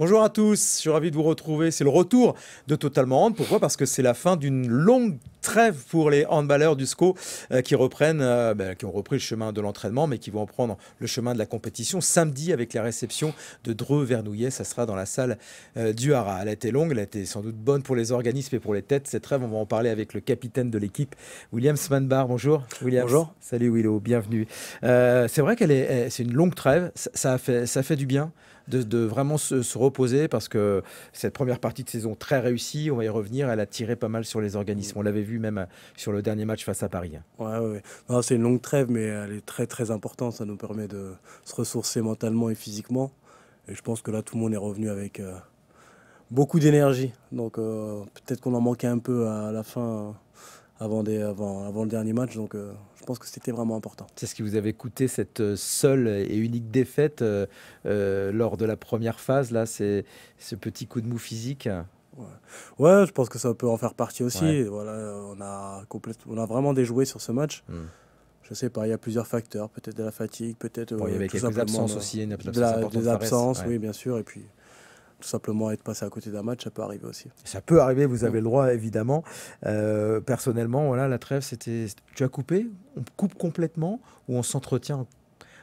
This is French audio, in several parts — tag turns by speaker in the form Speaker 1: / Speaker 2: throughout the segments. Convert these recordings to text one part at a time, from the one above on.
Speaker 1: Bonjour à tous, je suis ravi de vous retrouver. C'est le retour de Totalement Hand. Pourquoi? Parce que c'est la fin d'une longue trêve pour les handballeurs du SCO qui ont repris le chemin de l'entraînement, mais qui vont prendre le chemin de la compétition samedi avec la réception de Dreux-Vernouillet. Ça sera dans la salle du Haras. Elle a été longue, elle a été sans doute bonne pour les organismes et pour les têtes. Cette trêve, on va en parler avec le capitaine de l'équipe, William Smanbar. Bonjour, William.
Speaker 2: Bonjour.
Speaker 1: Salut Willow, bienvenue. C'est vrai c'est une longue trêve. Ça fait du bien de vraiment se reposer parce que cette première partie de saison très réussie, on va y revenir, elle a tiré pas mal sur les organismes. On l'avait vu même sur le dernier match face à Paris.
Speaker 2: Ouais. Non, c'est une longue trêve, mais elle est très très importante. Ça nous permet de se ressourcer mentalement et physiquement. Et je pense que là, tout le monde est revenu avec beaucoup d'énergie. Donc peut-être qu'on en manquait un peu à la fin, avant le dernier match. Donc je pense que c'était vraiment important.
Speaker 1: C'est ce qui vous avait coûté cette seule et unique défaite lors de la première phase, là, c'est ce petit coup de mou physique.
Speaker 2: Ouais, je pense que ça peut en faire partie aussi.
Speaker 1: Ouais.
Speaker 2: Et voilà, on a vraiment déjoué sur ce match. Je sais pas, il y a plusieurs facteurs, peut-être de la fatigue, peut-être
Speaker 1: Bon, il y avait
Speaker 2: tout
Speaker 1: quelques
Speaker 2: simplement
Speaker 1: absences aussi, une absence
Speaker 2: des
Speaker 1: importante de Fares.
Speaker 2: absences,
Speaker 1: Ouais.
Speaker 2: oui, bien sûr. Et puis tout simplement être passé à côté d'un match, ça peut arriver aussi.
Speaker 1: Ça peut arriver, vous avez le droit, évidemment. Personnellement, voilà, la trêve, tu as coupé? On coupe complètement ou on s'entretient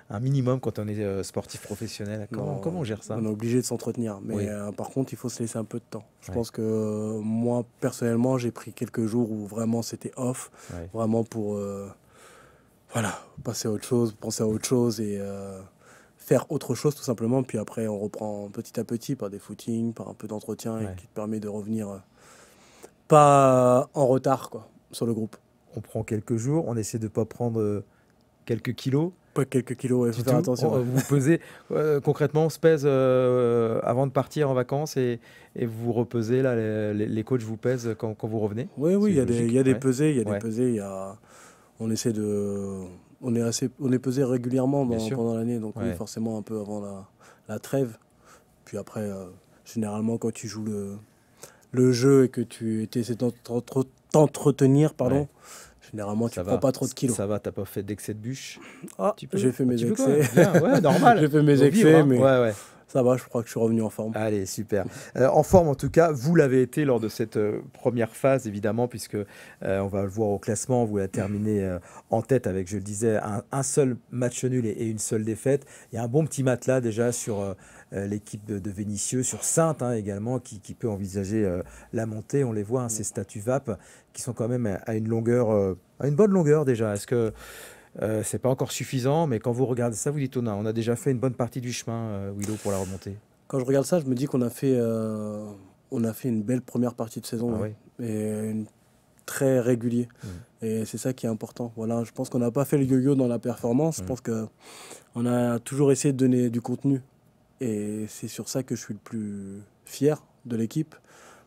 Speaker 1: un minimum quand on est sportif professionnel? Comment on gère ça?
Speaker 2: On est obligé de s'entretenir. Mais
Speaker 1: Oui.
Speaker 2: par contre, il faut se laisser un peu de temps. Je
Speaker 1: Ouais.
Speaker 2: pense que moi, personnellement, j'ai pris quelques jours où vraiment c'était off.
Speaker 1: Ouais.
Speaker 2: Vraiment pour passer à autre chose, penser à autre chose et faire autre chose tout simplement. Puis après, on reprend petit à petit par des footings, par un peu d'entretien
Speaker 1: Ouais.
Speaker 2: et qui te permet de revenir pas en retard quoi, sur le groupe.
Speaker 1: On prend quelques jours, on essaie de ne pas prendre quelques kilos.
Speaker 2: Pas quelques kilos, il faut
Speaker 1: Du
Speaker 2: faire
Speaker 1: tout.
Speaker 2: attention. Ouais.
Speaker 1: Vous pesez, concrètement, on se pèse avant de partir en vacances et vous repesez, là, les coachs vous pèsent quand vous revenez?
Speaker 2: Oui,
Speaker 1: C'est
Speaker 2: il y a
Speaker 1: logique,
Speaker 2: des
Speaker 1: ouais.
Speaker 2: pesées,
Speaker 1: Ouais.
Speaker 2: on essaie de, on est pesé régulièrement
Speaker 1: Bien sûr.
Speaker 2: pendant l'année, donc oui,
Speaker 1: Ouais.
Speaker 2: forcément un peu avant la trêve. Puis après, généralement, quand tu joues le jeu et que tu essaies t'entretenir, pardon,
Speaker 1: Ouais.
Speaker 2: généralement, tu
Speaker 1: Ça
Speaker 2: prends
Speaker 1: va.
Speaker 2: pas trop de kilos.
Speaker 1: Ça va, t'as pas fait d'excès de bûche?
Speaker 2: Ah,
Speaker 1: Tu peux?
Speaker 2: j'ai fait
Speaker 1: Un
Speaker 2: mes
Speaker 1: petit peu quand même.
Speaker 2: excès.
Speaker 1: Bien, ouais, normal.
Speaker 2: J'ai fait mes
Speaker 1: Faut
Speaker 2: excès,
Speaker 1: vivre, hein.
Speaker 2: mais
Speaker 1: Ouais.
Speaker 2: ça va, je crois que je suis revenu en forme.
Speaker 1: Allez, super. En forme, en tout cas, vous l'avez été lors de cette première phase, évidemment, puisque on va le voir au classement. Vous l'avez terminé en tête avec, je le disais, un seul match nul et une seule défaite. Il y a un bon petit matelas déjà sur l'équipe de Vénissieux, sur Saintes également, qui peut envisager la montée. On les voit, ces statuts VAP, qui sont quand même à une longueur, à une bonne longueur déjà. Est-ce que c'est pas encore suffisant, mais quand vous regardez ça, vous dites, on a déjà fait une bonne partie du chemin, Willow, pour la remontée.
Speaker 2: Quand je regarde ça, je me dis qu'on a fait une belle première partie de saison,
Speaker 1: Ah
Speaker 2: ouais.
Speaker 1: oui.
Speaker 2: Et très régulier. Et c'est ça qui est important. Voilà, je pense qu'on n'a pas fait le yo-yo dans la performance. Je pense qu'on a toujours essayé de donner du contenu. Et c'est sur ça que je suis le plus fier de l'équipe.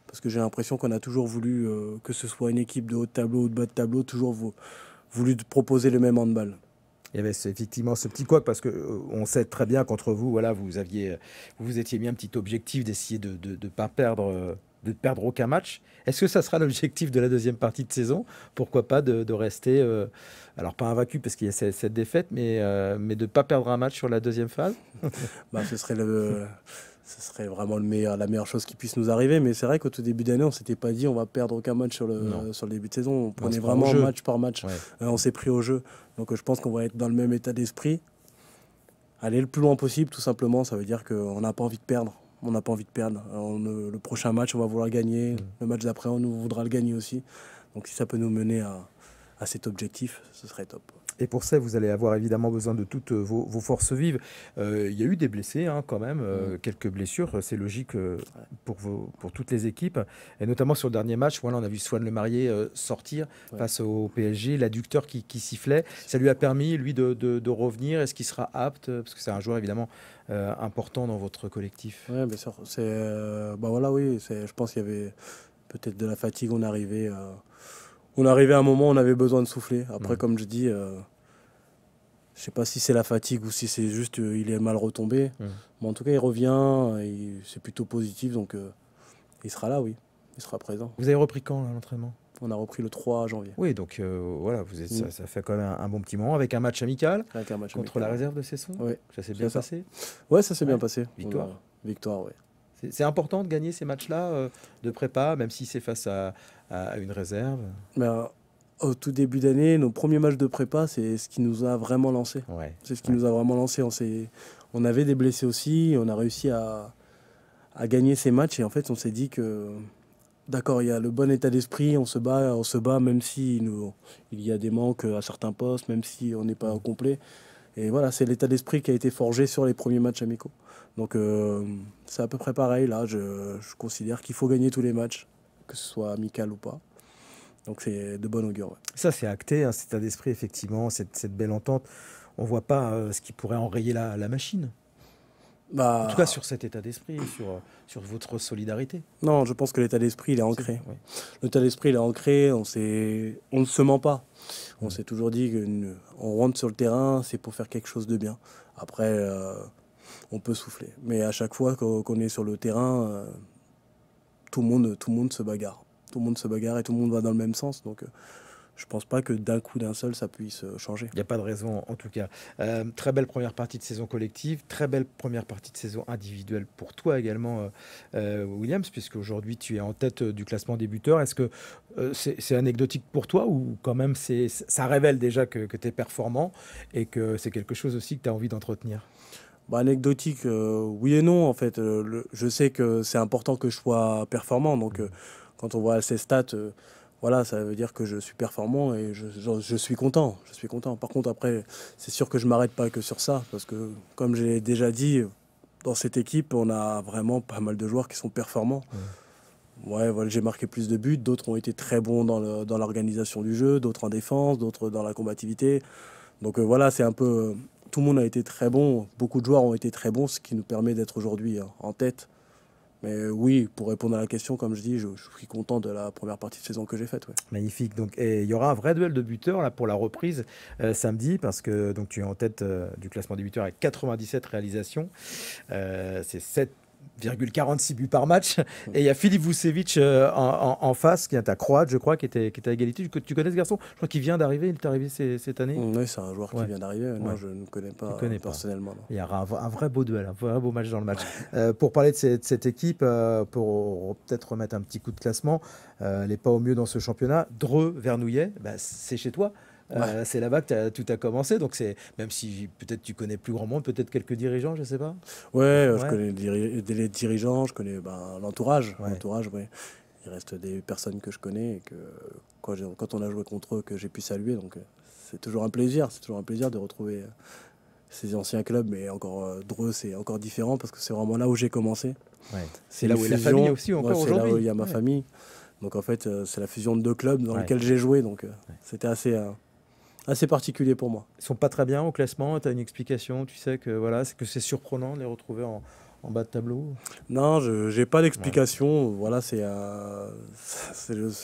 Speaker 2: Parce que j'ai l'impression qu'on a toujours voulu, que ce soit une équipe de haut de tableau ou de bas de tableau, toujours voulu proposer le même handball.
Speaker 1: Il y avait effectivement ce petit couac parce que on sait très bien qu'entre vous, voilà, vous vous étiez mis un petit objectif d'essayer de pas perdre, de perdre aucun match. Est-ce que ça sera l'objectif de la deuxième partie de saison? Pourquoi pas de rester, alors pas invaincu parce qu'il y a cette défaite, mais de ne pas perdre un match sur la deuxième phase?
Speaker 2: Ce serait vraiment la meilleure chose qui puisse nous arriver. Mais c'est vrai qu'au tout début d'année, on s'était pas dit on va perdre aucun match sur le début de saison. On prenait vraiment match par match.
Speaker 1: Ouais.
Speaker 2: On s'est pris au jeu. Donc je pense qu'on va être dans le même état d'esprit. Aller le plus loin possible, tout simplement. Ça veut dire qu'on n'a pas envie de perdre. On n'a pas envie de perdre. Le prochain match, on va vouloir gagner. Le match d'après, on voudra le gagner aussi. Donc si ça peut nous mener à cet objectif, ce serait top.
Speaker 1: Et pour ça, vous allez avoir évidemment besoin de toutes vos forces vives. Il y a eu des blessés quand même, quelques blessures, c'est logique pour toutes les équipes. Et notamment sur le dernier match, voilà, on a vu Swan Lemarié sortir face au PSG, l'adducteur qui sifflait. Ça lui a permis, lui, de revenir. Est-ce qu'il sera apte? Parce que c'est un joueur évidemment important dans votre collectif.
Speaker 2: Oui, bien sûr. Oui, je pense qu'il y avait peut-être de la fatigue. On arrivait à un moment où on avait besoin de souffler. Après, comme je dis, je sais pas si c'est la fatigue ou si c'est juste il est mal retombé. Mais en tout cas, il revient, c'est plutôt positif. Donc, il sera là, oui. Il sera présent.
Speaker 1: Vous avez repris quand l'entraînement?
Speaker 2: On a repris le 3 janvier.
Speaker 1: Oui, donc voilà, ça fait quand même un bon petit moment avec un match amical contre la réserve de Cesson.
Speaker 2: Oui.
Speaker 1: Ça s'est bien passé?
Speaker 2: Oui, ça s'est bien passé.
Speaker 1: Victoire.
Speaker 2: Victoire, oui.
Speaker 1: C'est important de gagner ces matchs-là de prépa, même si c'est face à une réserve.
Speaker 2: Ben, au tout début d'année, nos premiers matchs de prépa, c'est ce qui nous a vraiment lancé.
Speaker 1: Ouais,
Speaker 2: C'est ce qui
Speaker 1: ouais.
Speaker 2: nous a vraiment lancé. On avait des blessés aussi, on a réussi à gagner ces matchs et en fait, on s'est dit que d'accord, il y a le bon état d'esprit, on se bat même si il y a des manques à certains postes, même si on n'est pas au complet. Et voilà, c'est l'état d'esprit qui a été forgé sur les premiers matchs amicaux. Donc c'est à peu près pareil là. Je considère qu'il faut gagner tous les matchs, que ce soit amical ou pas. Donc c'est de bon augure. Ouais.
Speaker 1: Ça, c'est acté, hein, cet état d'esprit, effectivement, cette belle entente. On voit pas ce qui pourrait enrayer la machine. En tout cas,
Speaker 2: Bah
Speaker 1: sur cet état d'esprit, sur votre solidarité.
Speaker 2: non, je pense que l'état d'esprit il est ancré.
Speaker 1: Ouais.
Speaker 2: L'état d'esprit il est ancré. On ne se ment pas. On
Speaker 1: Mm.
Speaker 2: s'est toujours dit qu'on rentre sur le terrain, c'est pour faire quelque chose de bien. Après, on peut souffler. Mais à chaque fois qu'on est sur le terrain, tout le monde se bagarre. Tout le monde se bagarre et tout le monde va dans le même sens. Donc, je pense pas que d'un coup, d'un seul, ça puisse changer.
Speaker 1: Il n'y a pas de raison, en tout cas. Très belle première partie de saison collective, très belle première partie de saison individuelle pour toi également, Williams, puisque aujourd'hui tu es en tête du classement des buteurs. Est-ce que c'est anecdotique pour toi ou quand même ça révèle déjà que tu es performant et que c'est quelque chose aussi que tu as envie d'entretenir?
Speaker 2: Bah, anecdotique, oui et non. En fait, je sais que c'est important que je sois performant. Donc, quand on voit ces stats, voilà, ça veut dire que je suis performant et je suis content. Je suis content. Par contre, après, c'est sûr que je m'arrête pas que sur ça. Parce que, comme j'ai déjà dit, dans cette équipe, on a vraiment pas mal de joueurs qui sont performants. Ouais, voilà, j'ai marqué plus de buts. D'autres ont été très bons dans l'organisation du jeu, d'autres en défense, d'autres dans la combativité. Donc voilà, c'est un peu. Tout le monde a été très bon, beaucoup de joueurs ont été très bons, ce qui nous permet d'être aujourd'hui en tête. Mais oui, pour répondre à la question, comme je dis, je suis content de la première partie de saison que j'ai faite. Ouais.
Speaker 1: Magnifique. Donc, et il y aura un vrai duel de buteurs là, pour la reprise samedi, parce que donc, tu es en tête du classement des buteurs avec 97 réalisations. C'est 7,46 buts par match. Et il y a Filip Vucevic en face, qui est un Croate, je crois, qui était à égalité. Tu connais ce garçon? Je crois qu'il vient d'arriver. Il est arrivé cette année.
Speaker 2: Oui, c'est un joueur qui
Speaker 1: Ouais.
Speaker 2: vient d'arriver.
Speaker 1: Ouais.
Speaker 2: Non, je ne connais pas
Speaker 1: connais pas.
Speaker 2: personnellement. Non.
Speaker 1: Il y aura un vrai beau duel, un vrai beau match dans le match. Pour parler de cette équipe, pour peut-être remettre un petit coup de classement, elle n'est pas au mieux dans ce championnat. Dreux, Vernouillet, bah, c'est chez toi.
Speaker 2: Ouais.
Speaker 1: C'est là-bas que tout a commencé. Donc même si peut-être tu connais plus grand monde, peut-être quelques dirigeants, je ne sais pas.
Speaker 2: Ouais, je
Speaker 1: Ouais.
Speaker 2: connais les dirigeants, je connais l'entourage.
Speaker 1: Ouais.
Speaker 2: L'entourage, ouais. Il reste des personnes que je connais et que quand on a joué contre eux, que j'ai pu saluer. Donc c'est toujours un plaisir. C'est toujours un plaisir de retrouver ces anciens clubs. Mais encore Dreux, c'est encore différent parce que c'est vraiment là où j'ai commencé.
Speaker 1: Ouais.
Speaker 2: C'est
Speaker 1: là
Speaker 2: une
Speaker 1: où est la
Speaker 2: fusion.
Speaker 1: famille aussi encore
Speaker 2: C'est là
Speaker 1: aujourd'hui.
Speaker 2: où il y a ma
Speaker 1: Ouais.
Speaker 2: famille. Donc en fait, c'est la fusion de deux clubs dans
Speaker 1: Ouais.
Speaker 2: lesquels j'ai joué. Donc c'était assez particulier pour moi.
Speaker 1: Ils sont pas très bien au classement. Tu as une explication? Tu sais que voilà, c'est surprenant de les retrouver en bas de tableau.
Speaker 2: Non, je n'ai pas d'explication. Voilà, ce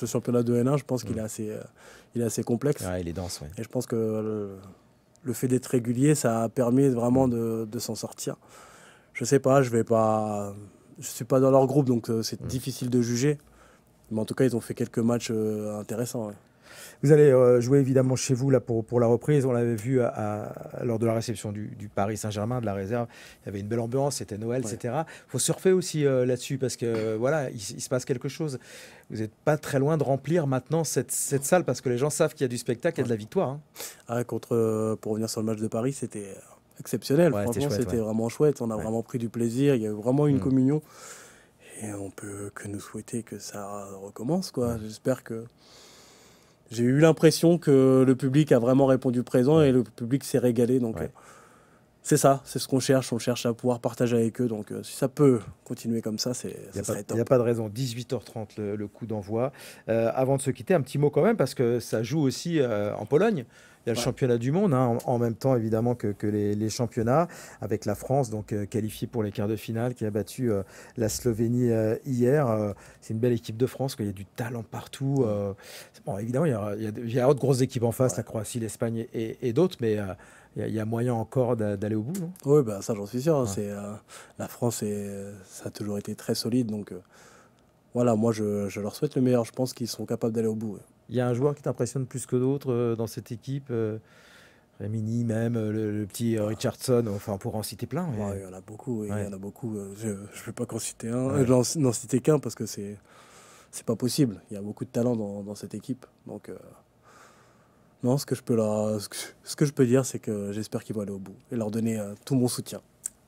Speaker 2: championnat de N1, je pense qu'il est assez complexe.
Speaker 1: Ouais, il est dense. Ouais.
Speaker 2: Et je pense que le fait d'être régulier, ça a permis vraiment de s'en sortir. Je sais pas, je suis pas dans leur groupe, donc c'est difficile de juger. Mais en tout cas, ils ont fait quelques matchs intéressants. Ouais.
Speaker 1: Vous allez jouer évidemment chez vous là, pour la reprise. On l'avait vu lors de la réception du Paris Saint-Germain, de la réserve. Il y avait une belle ambiance, c'était Noël,
Speaker 2: Ouais.
Speaker 1: etc. Il faut surfer aussi là-dessus parce que voilà, il se passe quelque chose. Vous n'êtes pas très loin de remplir maintenant cette salle parce que les gens savent qu'il y a du spectacle, il y a de la victoire. Hein.
Speaker 2: Ah, pour revenir sur le match de Paris, c'était exceptionnel.
Speaker 1: Ouais,
Speaker 2: Franchement,
Speaker 1: chouette,
Speaker 2: c'était
Speaker 1: ouais.
Speaker 2: vraiment chouette. On a
Speaker 1: Ouais.
Speaker 2: vraiment pris du plaisir. Il y a eu vraiment une
Speaker 1: Mm.
Speaker 2: communion. Et on peut que nous souhaiter que ça recommence, quoi. J'espère que... J'ai eu l'impression que le public a vraiment répondu présent et le public s'est régalé. Donc,
Speaker 1: Ouais.
Speaker 2: c'est ça, c'est ce qu'on cherche. On cherche à pouvoir partager avec eux. Donc, si ça peut continuer comme ça, ça serait
Speaker 1: Il
Speaker 2: top.
Speaker 1: n'y a pas de raison. 18h30 le coup d'envoi. Avant de se quitter, un petit mot quand même, parce que ça joue aussi en Pologne. Il y a le
Speaker 2: Ouais.
Speaker 1: championnat du monde, hein, en même temps évidemment que les championnats, avec la France donc qualifiée pour les quarts de finale, qui a battu la Slovénie hier. C'est une belle équipe de France, quoi. Il y a du talent partout. Bon, évidemment, il y a d'autres grosses équipes en face,
Speaker 2: Ouais.
Speaker 1: la Croatie, l'Espagne et d'autres, mais il y a moyen encore d'aller au bout, non?
Speaker 2: Oui, bah, ça, j'en suis sûr.
Speaker 1: Ouais.
Speaker 2: La France, ça a toujours été très solide. Donc, voilà, moi, je leur souhaite le meilleur. Je pense qu'ils sont capables d'aller au bout. Ouais.
Speaker 1: Il y a un joueur qui t'impressionne plus que d'autres dans cette équipe Rémini même, le petit Richardson, enfin on pourra en citer plein. Mais...
Speaker 2: Ouais, il y en a beaucoup, il
Speaker 1: Ouais.
Speaker 2: y en a beaucoup. Je ne vais pas qu'en citer un,
Speaker 1: Ouais.
Speaker 2: n'en citer qu'un parce que c'est pas possible. Il y a beaucoup de talent dans cette équipe. Donc, non, ce que je peux dire, c'est que j'espère qu'ils vont aller au bout et leur donner tout mon soutien.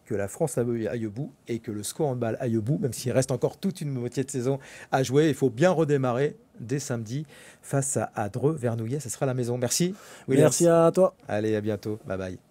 Speaker 1: Que la France aille au bout et que le SCO handball aille au bout, même s'il reste encore toute une moitié de saison à jouer. Il faut bien redémarrer dès samedi face à Dreux, Vernouillet. Ce sera la maison. Merci, Williams.
Speaker 2: Merci à toi.
Speaker 1: Allez, à bientôt. Bye bye.